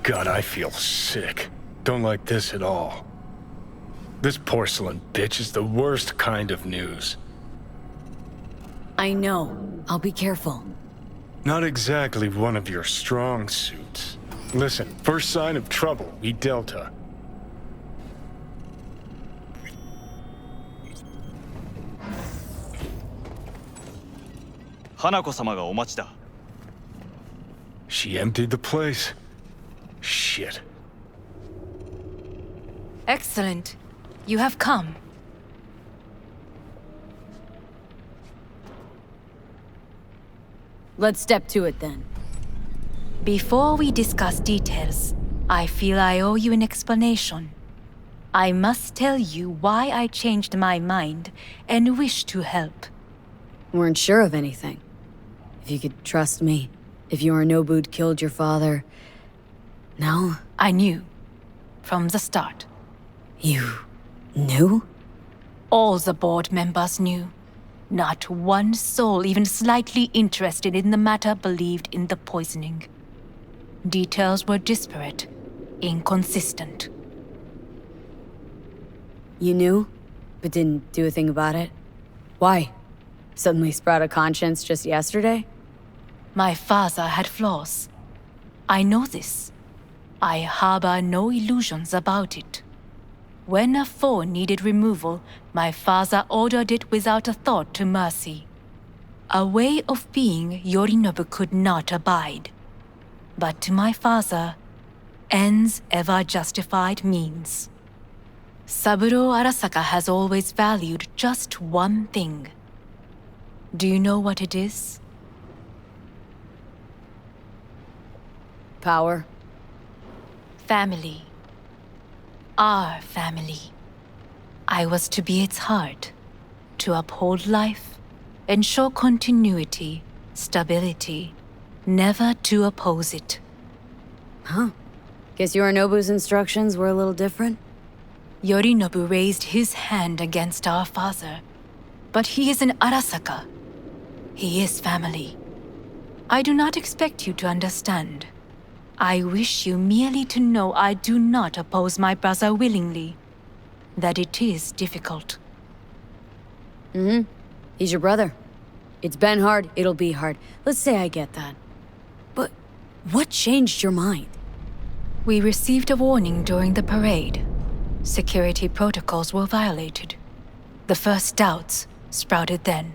God, I feel sick. Don't like this at all. This porcelain bitch is the worst kind of news. I know. I'll be careful. Not exactly one of your strong suits. Listen, first sign of trouble, we Delta. Hanako 様がお待ちだ。 She emptied the place. Shit. Excellent. You have come. Let's step to it then. Before we discuss details, I feel I owe you an explanation. I must tell you why I changed my mind and wish to help. Weren't sure of anything. If you could trust me, if Yorinobu'd killed your father... No? I knew. From the start. You... knew? All the board members knew. Not one soul even slightly interested in the matter believed in the poisoning. Details were disparate, inconsistent. You knew, but didn't do a thing about it? Why? Suddenly sprout a conscience just yesterday? My father had flaws. I know this. I harbor no illusions about it. When a foe needed removal, my father ordered it without a thought to mercy. A way of being Yorinobu could not abide. But to my father, ends ever justified means. Saburo Arasaka has always valued just one thing. Do you know what it is? Power. Family. Our family. I was to be its heart, to uphold life, ensure continuity, stability, never to oppose it. Huh. Guess Yorinobu's instructions were a little different? Yorinobu raised his hand against our father, but he is an Arasaka. He is family. I do not expect you to understand. I wish you merely to know I do not oppose my brother willingly. That it is difficult. He's your brother. It's been hard, it'll be hard. Let's say I get that. But what changed your mind? We received a warning during the parade. Security protocols were violated. The first doubts sprouted then.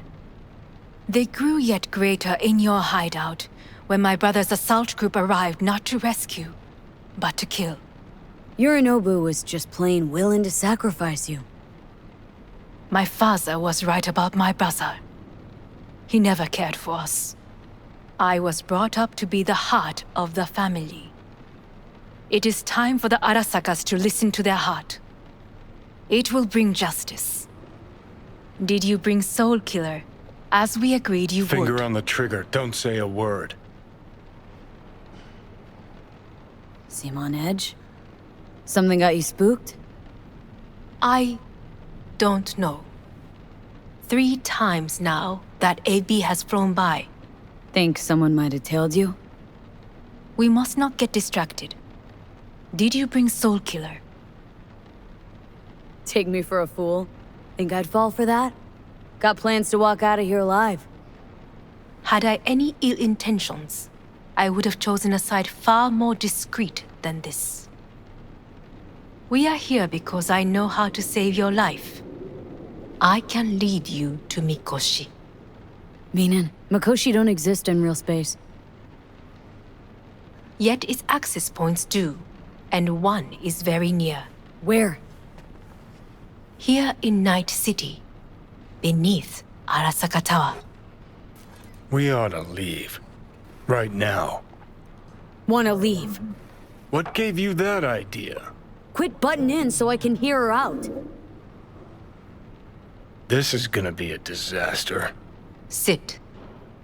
They grew yet greater in your hideout, when my brother's assault group arrived not to rescue, but to kill. Yorinobu was just plain willing to sacrifice you. My father was right about my brother. He never cared for us. I was brought up to be the heart of the family. It is time for the Arasakas to listen to their heart. It will bring justice. Did you bring Soul Killer, as we agreed you would? Finger on the trigger, don't say a word. Seem on edge? Something got you spooked? I don't know. 3 times now that AB has flown by. Think someone might have tailed you? We must not get distracted. Did you bring Soul Killer? Take me for a fool? Think I'd fall for that? Got plans to walk out of here alive. Had I any ill intentions, I would have chosen a side far more discreet than this. We are here because I know how to save your life. I can lead you to Mikoshi. Meaning, Mikoshi don't exist in real space. Yet its access points do, and one is very near. Where? Here in Night City, beneath Arasaka Tower. We ought to leave. Right now. Wanna leave? What gave you that idea? Quit butting in so I can hear her out. This is gonna be a disaster. Sit.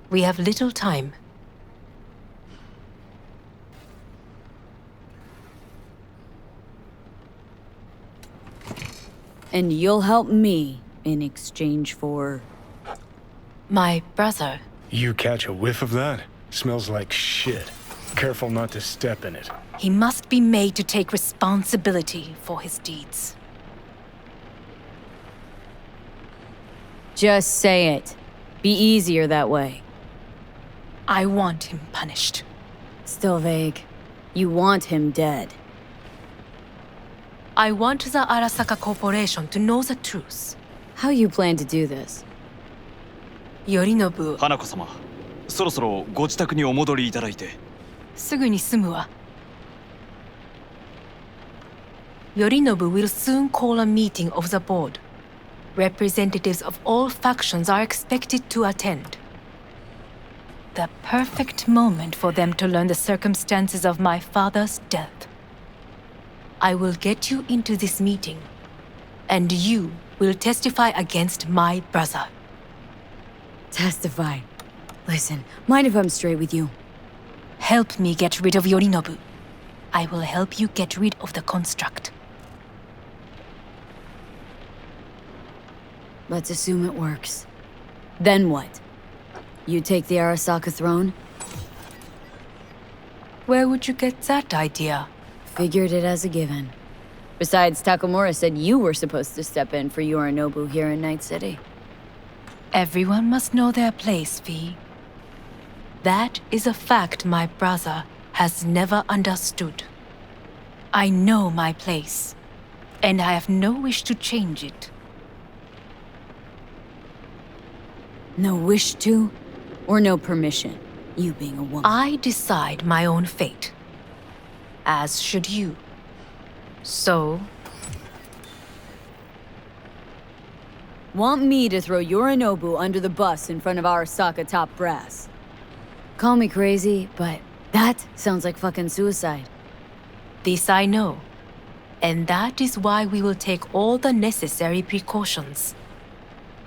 We have little time. And you'll help me in exchange for... My brother. You catch a whiff of that? Smells like shit. Careful not to step in it. He must be made to take responsibility for his deeds. Just say it. Be easier that way. I want him punished. Still vague. You want him dead. I want the Arasaka Corporation to know the truth. How you plan to do this? Yorinobu, 花子様、そろそろご自宅にお戻りいただいて。すぐに済むわ。Yorinobu will soon call a meeting of the board. Representatives of all factions are expected to attend. The perfect moment for them to learn the circumstances of my father's death. I will get you into this meeting, and you will testify against my brother. Testify. Listen, mind if I'm straight with you? Help me get rid of Yorinobu. I will help you get rid of the construct. Let's assume it works. Then what? You take the Arasaka throne? Where would you get that idea? Figured it as a given. Besides, Takamura said you were supposed to step in for Yorinobu here in Night City. Everyone must know their place, V. That is a fact my brother has never understood. I know my place, and I have no wish to change it. No wish to? Or no permission, you being a woman? I decide my own fate. As should you. So... Want me to throw Yorinobu under the bus in front of Arasaka top brass? Call me crazy, but that sounds like fucking suicide. This I know. And that is why we will take all the necessary precautions.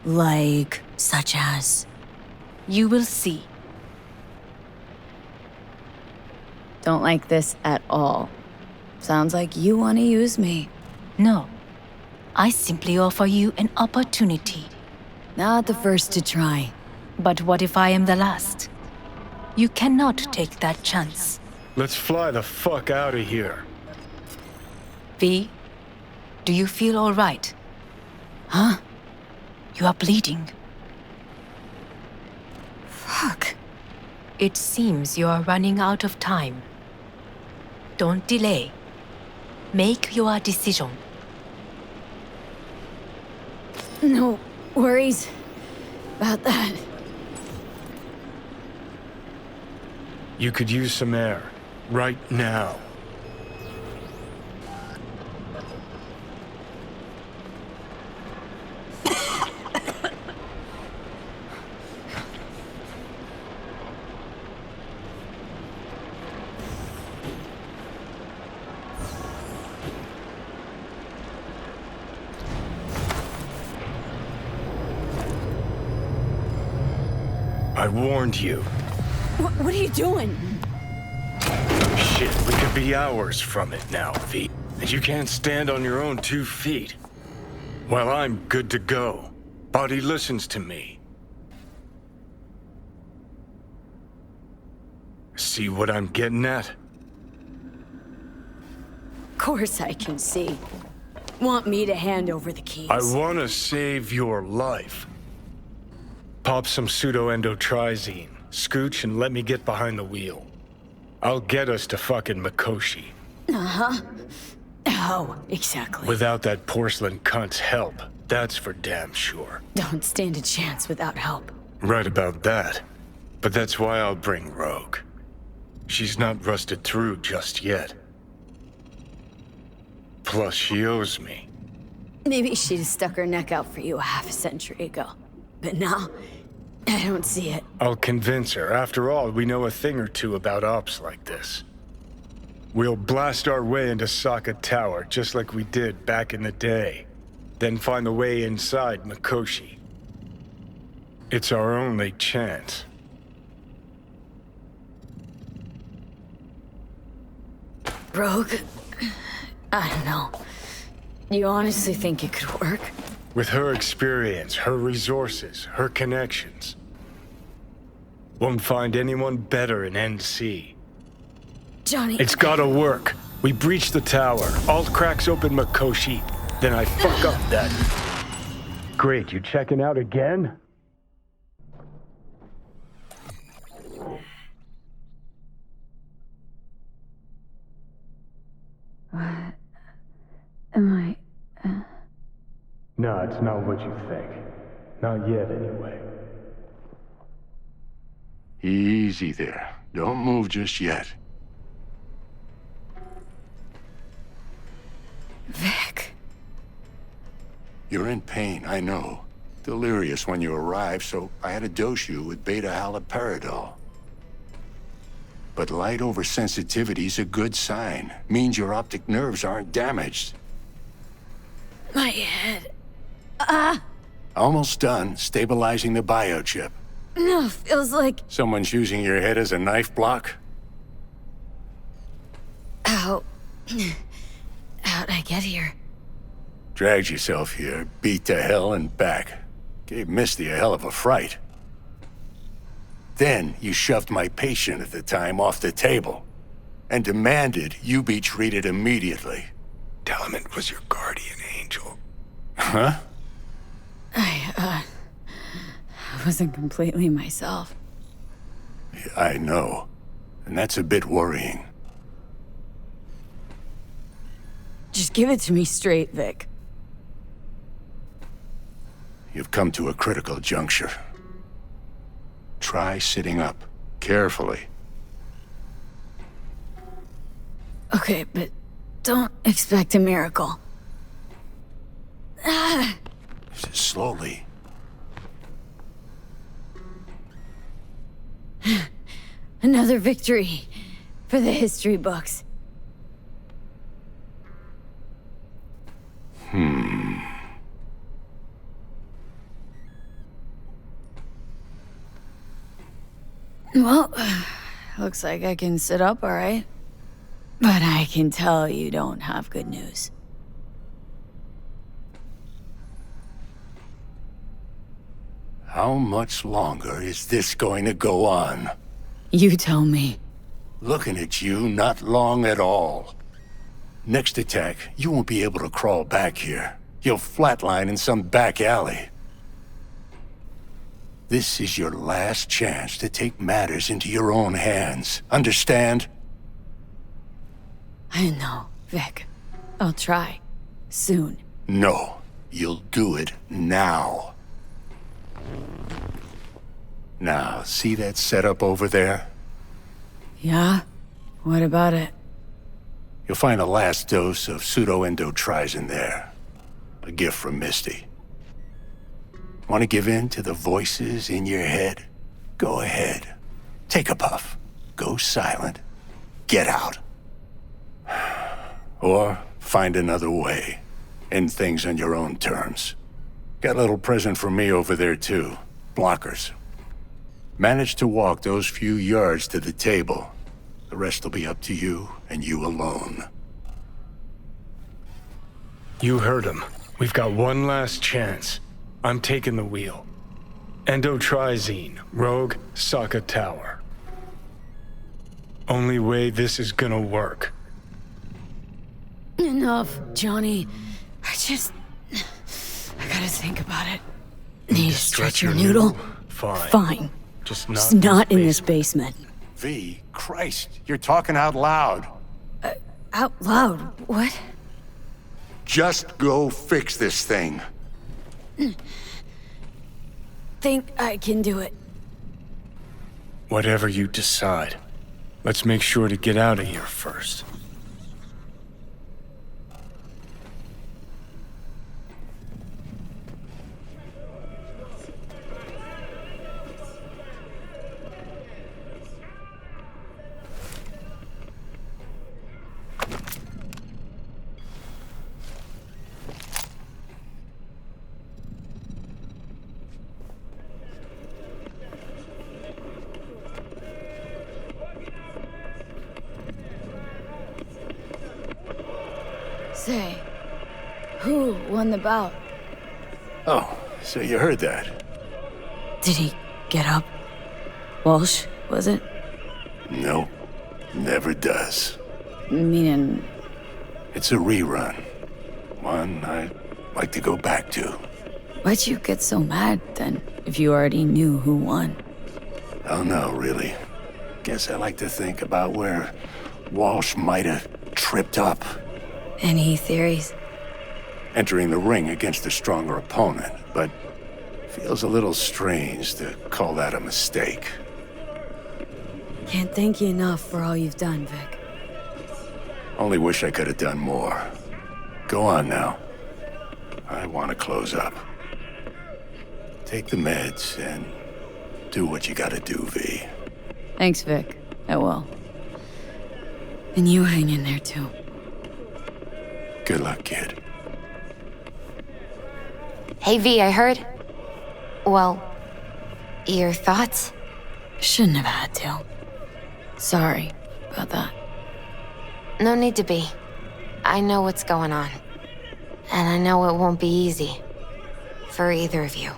Like, such as? You will see. Don't like this at all. Sounds like you want to use me. No. I simply offer you an opportunity. Not the first to try. But what if I am the last? You cannot take that chance. Let's fly the fuck out of here. V, do you feel all right? Huh? You are bleeding. Fuck. It seems you are running out of time. Don't delay. Make your decision. No worries about that. You could use some air. Right now. I warned you. What are you doing? Shit, we could be hours from it now, V. And you can't stand on your own 2 feet. Well, I'm good to go. Body listens to me. See what I'm getting at? Of course I can see. Want me to hand over the keys? I want to save your life. Pop some pseudo-endotrizine, scooch, and let me get behind the wheel. I'll get us to fucking Mikoshi. Uh-huh. How, exactly? Without that porcelain cunt's help, that's for damn sure. Don't stand a chance without help. Right about that. But that's why I'll bring Rogue. She's not rusted through just yet. Plus, she owes me. Maybe she'd stuck her neck out for you a half a century ago. But now, I don't see it. I'll convince her. After all, we know a thing or two about ops like this. We'll blast our way into Saka Tower, just like we did back in the day. Then find the way inside Mikoshi. It's our only chance. Rogue? I don't know. You honestly think it could work? With her experience, her resources, her connections. Won't find anyone better in NC. Johnny. It's gotta work. We breach the tower. Alt cracks open Makoshi. Then I fuck up that. Great, you checking out again? What am I... No, it's not what you think. Not yet, anyway. Easy there. Don't move just yet. Vic. You're in pain, I know. Delirious when you arrived, so I had to dose you with beta-haloperidol. But light oversensitivity's a good sign. Means your optic nerves aren't damaged. My head. Almost done stabilizing the biochip. No, feels like... Someone's using your head as a knife block? How... How'd I get here? Dragged yourself here, beat to hell and back. Gave Misty a hell of a fright. Then you shoved my patient at the time off the table and demanded you be treated immediately. Tell him it was your guardian angel. Huh? I wasn't completely myself. I know. And that's a bit worrying. Just give it to me straight, Vic. You've come to a critical juncture. Try sitting up, carefully. Okay, but don't expect a miracle. Slowly. Another victory for the history books. Well, looks like I can sit up all right. But I can tell you don't have good news. How much longer is this going to go on? You tell me. Looking at you, not long at all. Next attack, you won't be able to crawl back here. You'll flatline in some back alley. This is your last chance to take matters into your own hands. Understand? I know, Vic. I'll try. Soon. No, you'll do it now. Now, see that setup over there? Yeah? What about it? You'll find a last dose of pseudo-endotrizin there. A gift from Misty. Want to give in to the voices in your head? Go ahead. Take a puff. Go silent. Get out. Or find another way. End things on your own terms. Got a little present for me over there, too. Blockers. Manage to walk those few yards to the table. The rest will be up to you, and you alone. You heard him. We've got one last chance. I'm taking the wheel. Endotrizine, Rogue, Saka Tower. Only way this is gonna work. Enough, Johnny. I gotta think about it. Need to stretch your noodle? Fine. Just not in this basement. V, Christ, you're talking out loud. Out loud? What? Just go fix this thing. Think I can do it. Whatever you decide. Let's make sure to get out of here first. Say, who won the bout? Oh, so you heard that? Did he get up? Walsh, was it? No. Never does. Meaning, It's a rerun. One I'd like to go back to. why'd you get so mad then, if you already knew who won? Oh no, really. Guess I like to think about where Walsh might have tripped up. Any theories? Entering the ring against a stronger opponent, but feels a little strange to call that a mistake. Can't thank you enough for all you've done, Vic. Only wish I could have done more. Go on now. I want to close up. Take the meds and do what you gotta do, V. Thanks, Vic. I will. And you hang in there, too. Good luck, kid. Hey, V, I heard. Well, your thoughts? Shouldn't have had to. Sorry about that. No need to be. I know what's going on. And I know it won't be easy. For either of you.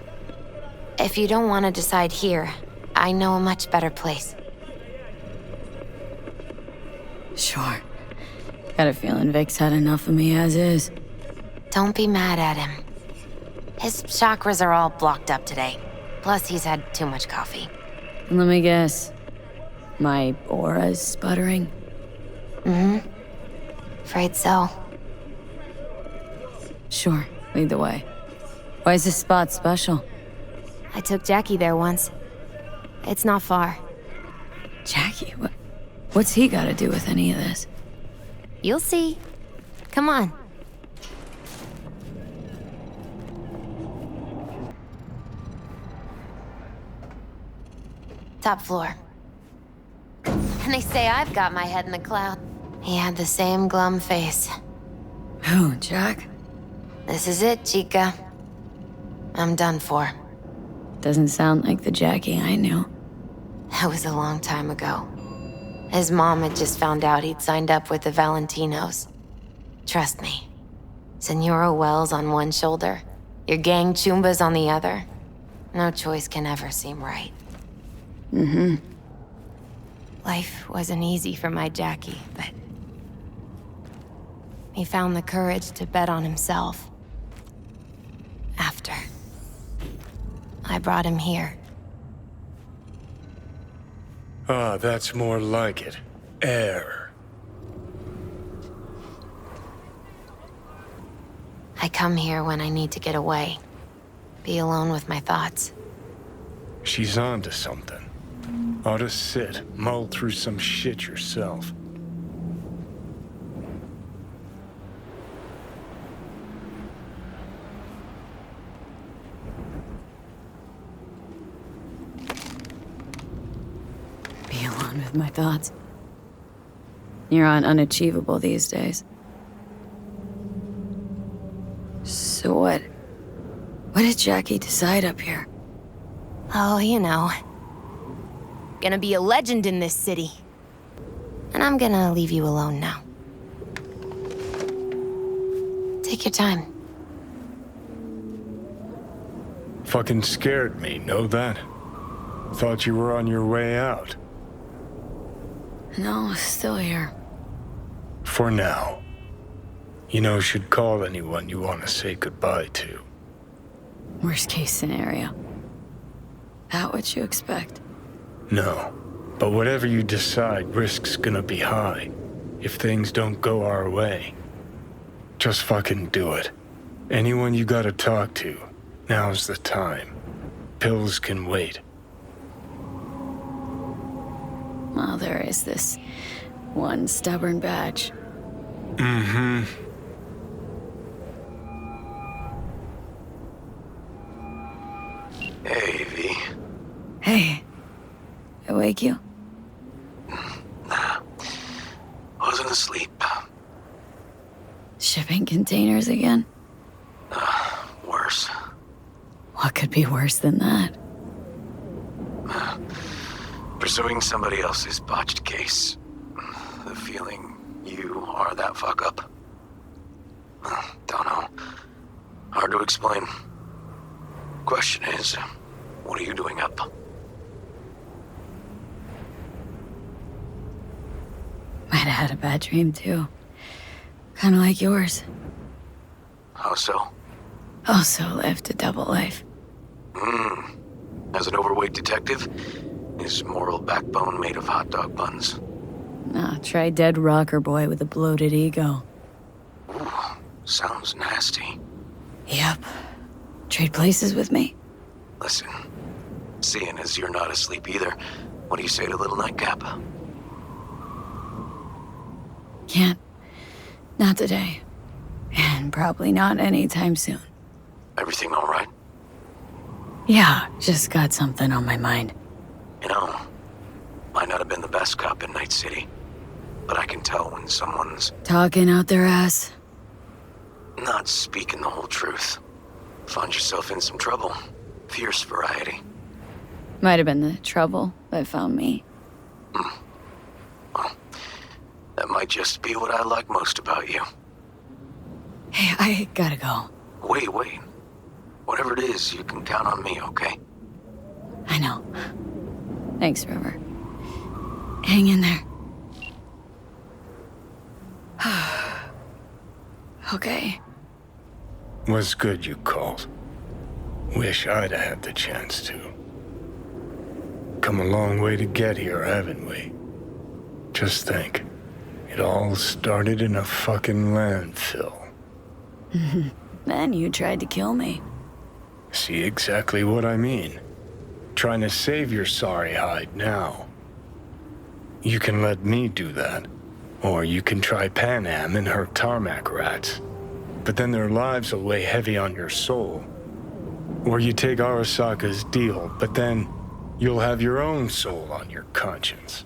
If you don't want to decide here, I know a much better place. Sure. Got a feeling Vic's had enough of me as is. Don't be mad at him. His chakras are all blocked up today. Plus, he's had too much coffee. Let me guess. My aura's sputtering? Mm-hmm. Afraid so. Sure, lead the way. Why is this spot special? I took Jackie there once. It's not far. Jackie, what's he got to do with any of this? You'll see. Come on. Top floor. And they say I've got my head in the cloud. He had the same glum face. Who, Jack? This is it, Chica. I'm done for. Doesn't sound like the Jackie I knew. That was a long time ago. His mom had just found out he'd signed up with the Valentinos. Trust me. Senora Wells on one shoulder, your gang Chumbas on the other. No choice can ever seem right. Mm-hmm. Life wasn't easy for my Jackie, but he found the courage to bet on himself. After I brought him here. Ah, that's more like it. Air. I come here when I need to get away. Be alone with my thoughts. She's onto something. Ought to sit, mull through some shit yourself. Be alone with my thoughts. You're on unachievable these days. So what did Jackie decide up here? Oh, you know. Gonna be a legend in this city. And I'm gonna leave you alone now. Take your time. Fucking scared me, know that? Thought you were on your way out. No, still here. For now. You know, should call anyone you want to say goodbye to. Worst case scenario. That what you expect? No. But whatever you decide, risk's gonna be high. If things don't go our way. Just fucking do it. Anyone you gotta talk to, now's the time. Pills can wait. Well, there is this one stubborn batch. Mm-hmm. Hey, V. Hey, I wake you? Nah. Wasn't asleep. Shipping containers again? Worse. What could be worse than that? Pursuing somebody else's botched case. The feeling you are that fuck up. Don't know. Hard to explain. Question is, what are you doing up? had a bad dream too. Kinda like yours. How so? Also lived a double life. As an overweight detective, his moral backbone made of hot dog buns. Nah, try dead rocker boy with a bloated ego. Ooh, sounds nasty. Yep. Trade places with me? Listen, seeing as you're not asleep either, what do you say to a little nightcap? Can't. Not today. And probably not anytime soon. Everything all right? Yeah, just got something on my mind. You know, might not have been the best cop in Night City, but I can tell when someone's Talking out their ass? not speaking the whole truth. Find yourself in some trouble. Fierce variety. Might have been the trouble that found me. Well, that might just be what I like most about you. Hey, I gotta go. Wait. Whatever it is, you can count on me, okay? I know. Thanks, River. Hang in there. Okay. Was good you called. Wish I'd have had the chance to. Come a long way to get here, haven't we? Just think. It all started in a fucking landfill. Then you tried to kill me. See exactly what I mean. Trying to save your sorry hide now. You can let me do that. Or you can try Pan Am and her tarmac rats. But then their lives will weigh heavy on your soul. Or you take Arasaka's deal, but then you'll have your own soul on your conscience.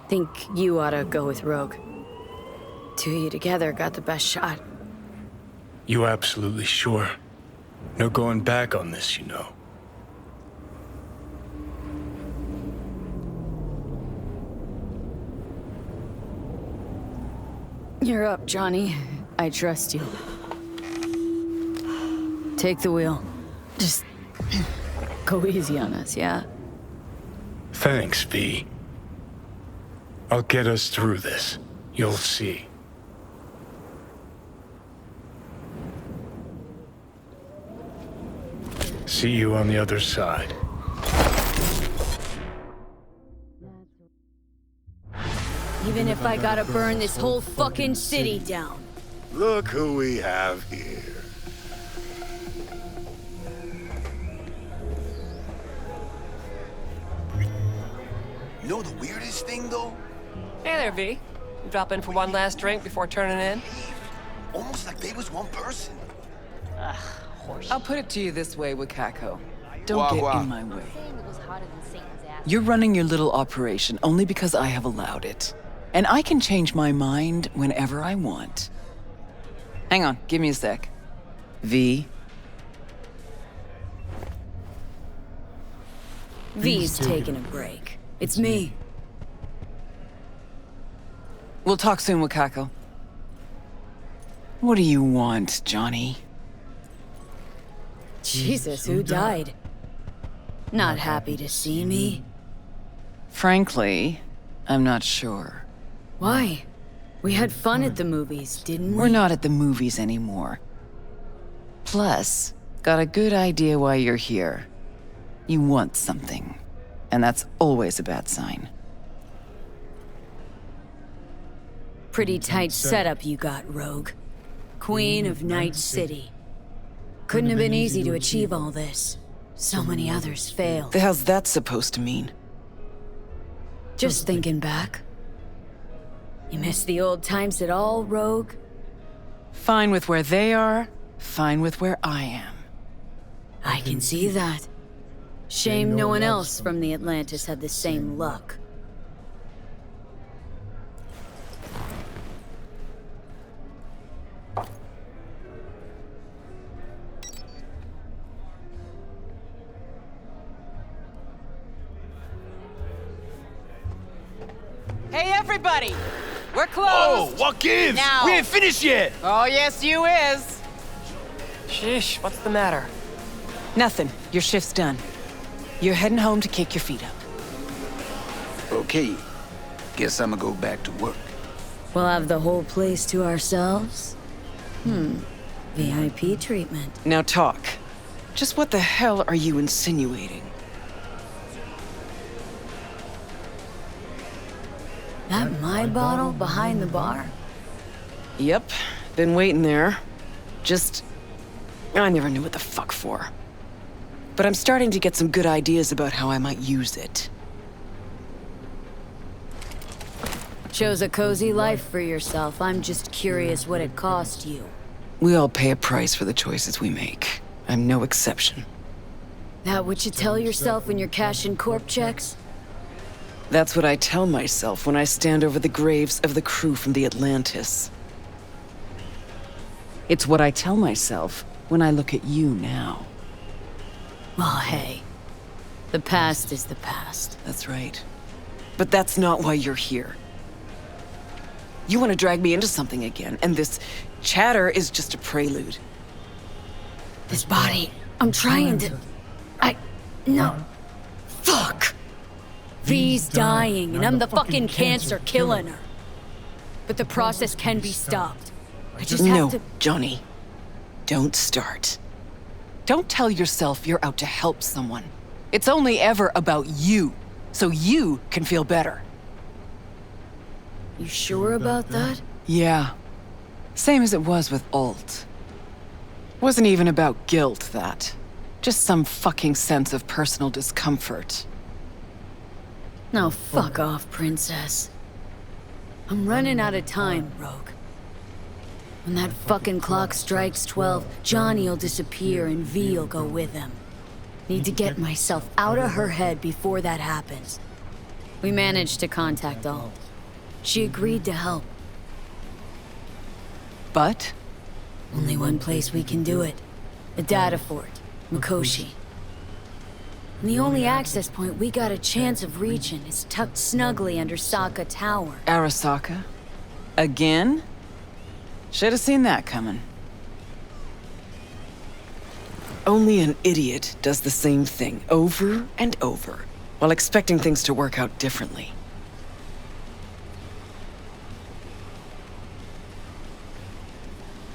Think you ought to go with Rogue. Two of you together got the best shot. You absolutely sure? No going back on this, you know. You're up, Johnny. I trust you. Take the wheel. Just go easy on us, yeah? Thanks, V. I'll get us through this. You'll see. See you on the other side. Even if I gotta burn this whole fucking city down. Look who we have here. You know the weirdest thing, though? Hey there, V. You drop in for one last drink before turning in? Almost like they was one person. I'll put it to you this way, Wakako. Don't get in my way. You're running your little operation only because I have allowed it. And I can change my mind whenever I want. Hang on, give me a sec. V. V's taking a break. It's me. We'll talk soon, Wakako. What do you want, Johnny? Jesus, who died? Not happy to see me? Frankly, I'm not sure. Why? We had fun at the movies, didn't we? We're not at the movies anymore. Plus, got a good idea why you're here. You want something. And that's always a bad sign. Pretty tight setup you got, Rogue. Queen of Night City. Couldn't have been easy to achieve all this. So many others failed. The hell's that supposed to mean? Just thinking back. You miss the old times at all, Rogue? Fine with where they are, fine with where I am. I can see that. Shame no one else from the Atlantis had the same luck. Hey, everybody! We're closed! Oh, what gives? Now. We ain't finished yet! Oh, yes, you is. Sheesh, what's the matter? Nothing. Your shift's done. You're heading home to kick your feet up. Okay. Guess I'ma go back to work. We'll have the whole place to ourselves? VIP treatment. Now talk. Just what the hell are you insinuating? That my bottle behind the bar? Yep. Been waiting there. I never knew what the fuck for. But I'm starting to get some good ideas about how I might use it. Chose a cozy life for yourself. I'm just curious what it cost you. We all pay a price for the choices we make. I'm no exception. That what you tell yourself when you're cashing corp checks? That's what I tell myself when I stand over the graves of the crew from the Atlantis. It's what I tell myself when I look at you now. Oh, hey. The past is the past. That's right. But that's not why you're here. You want to drag me into something again, and this chatter is just a prelude. This body, I'm trying to... No. Fuck! V's dying, and I'm the fucking cancer killing her. But the process can be stopped. I just have to... No, Johnny. Don't start. Don't tell yourself you're out to help someone. It's only ever about you, so you can feel better. You sure about that? Yeah. Same as it was with Alt. Wasn't even about guilt, that. Just some fucking sense of personal discomfort. Now fuck off, princess. I'm running out of time, Rogue. When that fucking clock strikes 12, Johnny'll disappear and V'll go with him. Need to get myself out of her head before that happens. We managed to contact Alt. She agreed to help. But? Only one place we can do it. The data fort, Mikoshi. And the only access point we got a chance of reaching is tucked snugly under Saka Tower. Arasaka? Again? Should have seen that coming. Only an idiot does the same thing over and over, while expecting things to work out differently.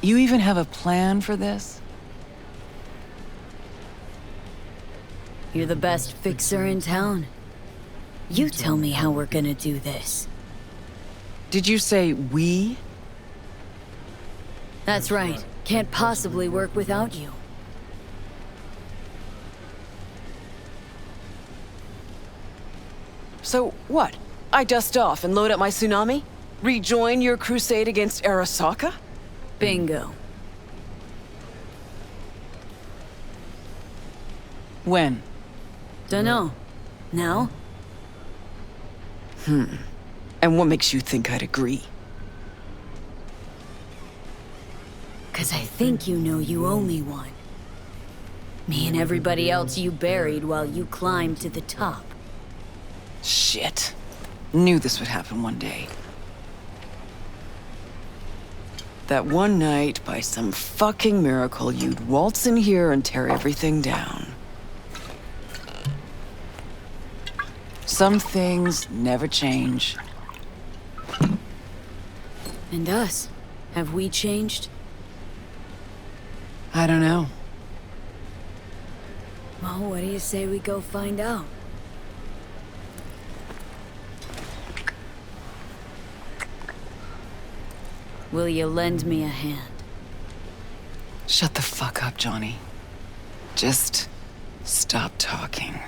You even have a plan for this? You're the best fixer in town. You tell me how we're gonna do this. Did you say we? That's right. Can't possibly work without you. So what? I dust off and load up my tsunami? Rejoin your crusade against Arasaka? Bingo. When? Dunno. Now? And what makes you think I'd agree? 'Cause I think you know you owe me one. Me and everybody else you buried while you climbed to the top. Shit. Knew this would happen one day. That one night, by some fucking miracle, you'd waltz in here and tear everything down. Some things never change. And us? Have we changed? I don't know. Well, what do you say we go find out? Will you lend me a hand? Shut the fuck up, Johnny. Just stop talking.